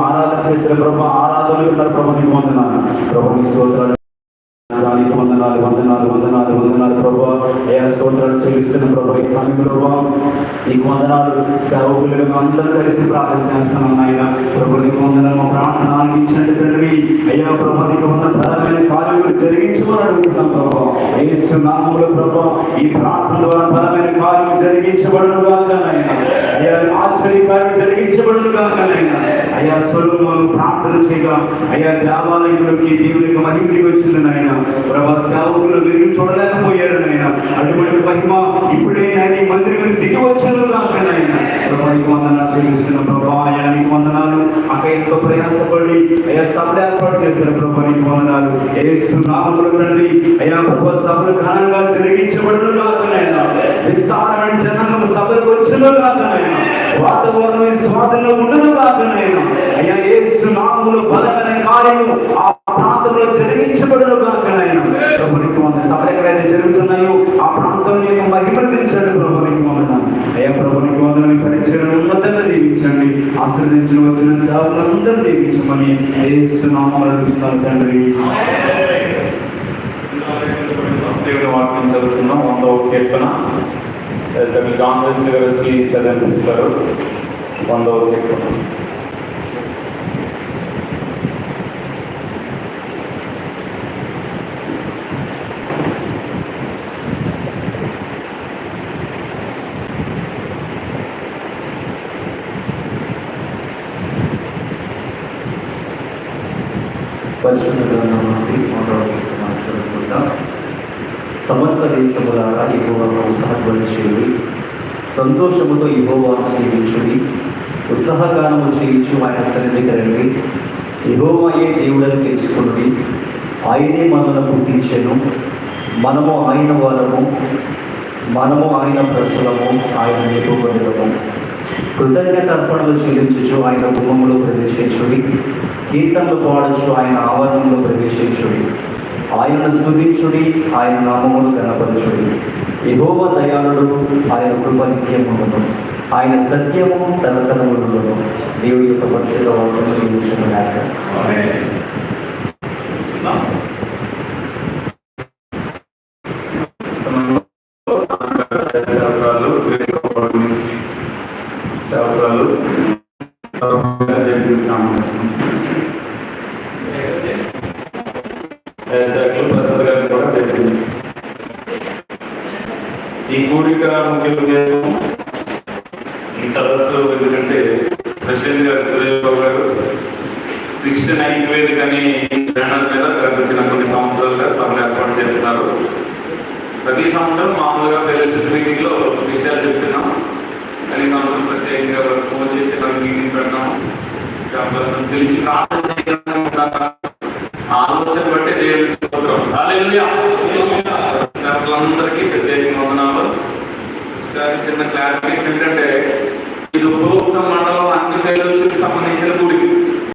ఆరాధన చేసిన ప్రభా, ఆరాధనలు ఉన్నారు ప్రభా, నీకు వందనాలు ప్రభా, నీ స్తోత్రాలు, వందనాలు వందనాలు వందనాలు వందనాలు ప్రభా. అయ్యా స్తోత్రాలు చెల్లిస్తున్న ప్రభా, ఈ సమయంలో ప్రభా నీకు వందనాలు. సేవకులుగా అందరూ కలిసి ప్రార్థన చేస్తున్నాం నాయన ప్రభు, నీకు వందనాలు. మా ప్రార్థన ఆలకించినట్టు తండ్రి అయ్యా ప్రభా, నీకు ఉన్న బలమైన కార్యములు జరిగించమని అడుగుతున్నాం ప్రభా. యేసు నామములో ప్రభా ఈ ప్రార్థన ద్వారా బలమైన కార్యము జరిగించబడును గాక నాయన. అయ్యా ఆశ్చర్య కార్యం జరిగించబడును గాక నాయన. అయ్యా సొలొమోను ప్రార్థన చేయగా అయ్యా దేవాలయంలోకి దేవునికి మహిమకి వచ్చింది నాయన ప్రభా. సేవకులు మీరు చూడలేకపోయారు నాయన. అటువంటి మహిమ ఇప్పుడే ఆయన ఈ మందిరం దిగి వచ్చారు కాక నాయన ప్రభా, నీకు వందనాలు చెల్లిస్తున్న ప్రభా. అయ్యా నీకు వందనాలు. అక్కడ ఎంతో ప్రయాసపడి అయ్యా సభలు ఏర్పాటు చేశారు ప్రభా, నీకు వందనాలు. యేసు నామములో తండ్రి అయ్యా ప్రభా, సభలు ఘనంగా జరిగించబడును కాక నాయన. విస్తారమైన జనాంగం సభలకు వచ్చును కాక నాయన. వాతావరణం స్వాధీనంలో ఉండదు కాక నాయన. అయ్యా యేసు నామములో బలమైన కార్యము ఆ ప్రాంతంలో జరిగించబడును కాక నాయన ప్రభు, నీకు వందనాలు. సభలు ఎక్కడైతే జరుగుతున్నాయో ఆ ప్రాంతంలో నీకు మహిమనించండి ప్రభు, నీకు వందనాలు. అయ్యా ప్రభు, నీకు వందనాలు. పరిచయం ఉన్నతంగా దీవించండి. ఆశీర్వదించిన వచ్చిన సేవలందరూ దీవించమని యేసు నామములో అడుగుతున్నాను తండ్రి. దేవుని వాక్యం చదువుతున్నాం. 100వ కీర్తన కాంగ్రెస్ గారు వచ్చి చదివిస్తారు. 100వ కీర్తన. సమస్త దేశములారా యెహోవాకు ఉత్సాహధ్వని చేయుడి, సంతోషముతో యెహోవాను సేవించుడి, ఉత్సాహగానము చేయించు ఆయన సన్నిధికి రండి. యెహోవాయే దేవుడని తెలుసుకుని ఆయనే మనల్ని పుట్టించెను, మనము ఆయన వారము, మనము ఆయన ప్రజలము, ఆయన నేర్పబడము. కృతజ్ఞత అర్పణలు చెల్లించుచు ఆయన గుమ్మములో ప్రవేశించుడి, కీర్తనలు పాడచ్చు ఆయన ఆవరణంలో ప్రవేశించుడి. ఆయనను స్తుతించుడి, ఆయన నామమును ఘనపరచుడి. యెహోవా దయాళుడు, ఆయన కృప నిత్యముండును, ఆయన సత్యము తరతరములును. దేవుడి యొక్క పరిశుద్ధ వాక్యము దీవించుగాక. ఆమేన్. ఈ కూడిక ముఖ్య ఉద్దేశం, ఈ సదస్సు ఎందుకంటే ప్రెసిడెంట్ గారు సురేష్ బాబు గారు క్రిస్టియన్ ఐక్యవేదిక అనే బ్యానర్ మీద గడిచిన కొన్ని సంవత్సరాలుగా సభలు ఏర్పాటు చేస్తున్నారు. ప్రతి సంవత్సరం మామూలుగా ఫెలోషిప్ మీటింగ్ లో విషయాలు చెప్తున్నాం. కానీ సంవత్సరం ప్రత్యేకంగా ఫోన్ చేసి మీటింగ్ పెడతాము. తెలిసి ప్రార్థన చేయడం ఆలోచన బట్టి దేవుడికి స్తోత్రం. హల్లెలూయా. అందరికీ ప్రత్యేక వందనాలు. ఒకసారి చిన్న క్లారిఫికేషన్ ఏంటంటే, ఇది ఉపరోక్త మండలం అన్ని ఫెలోషిప్ సంబంధించిన గుడి.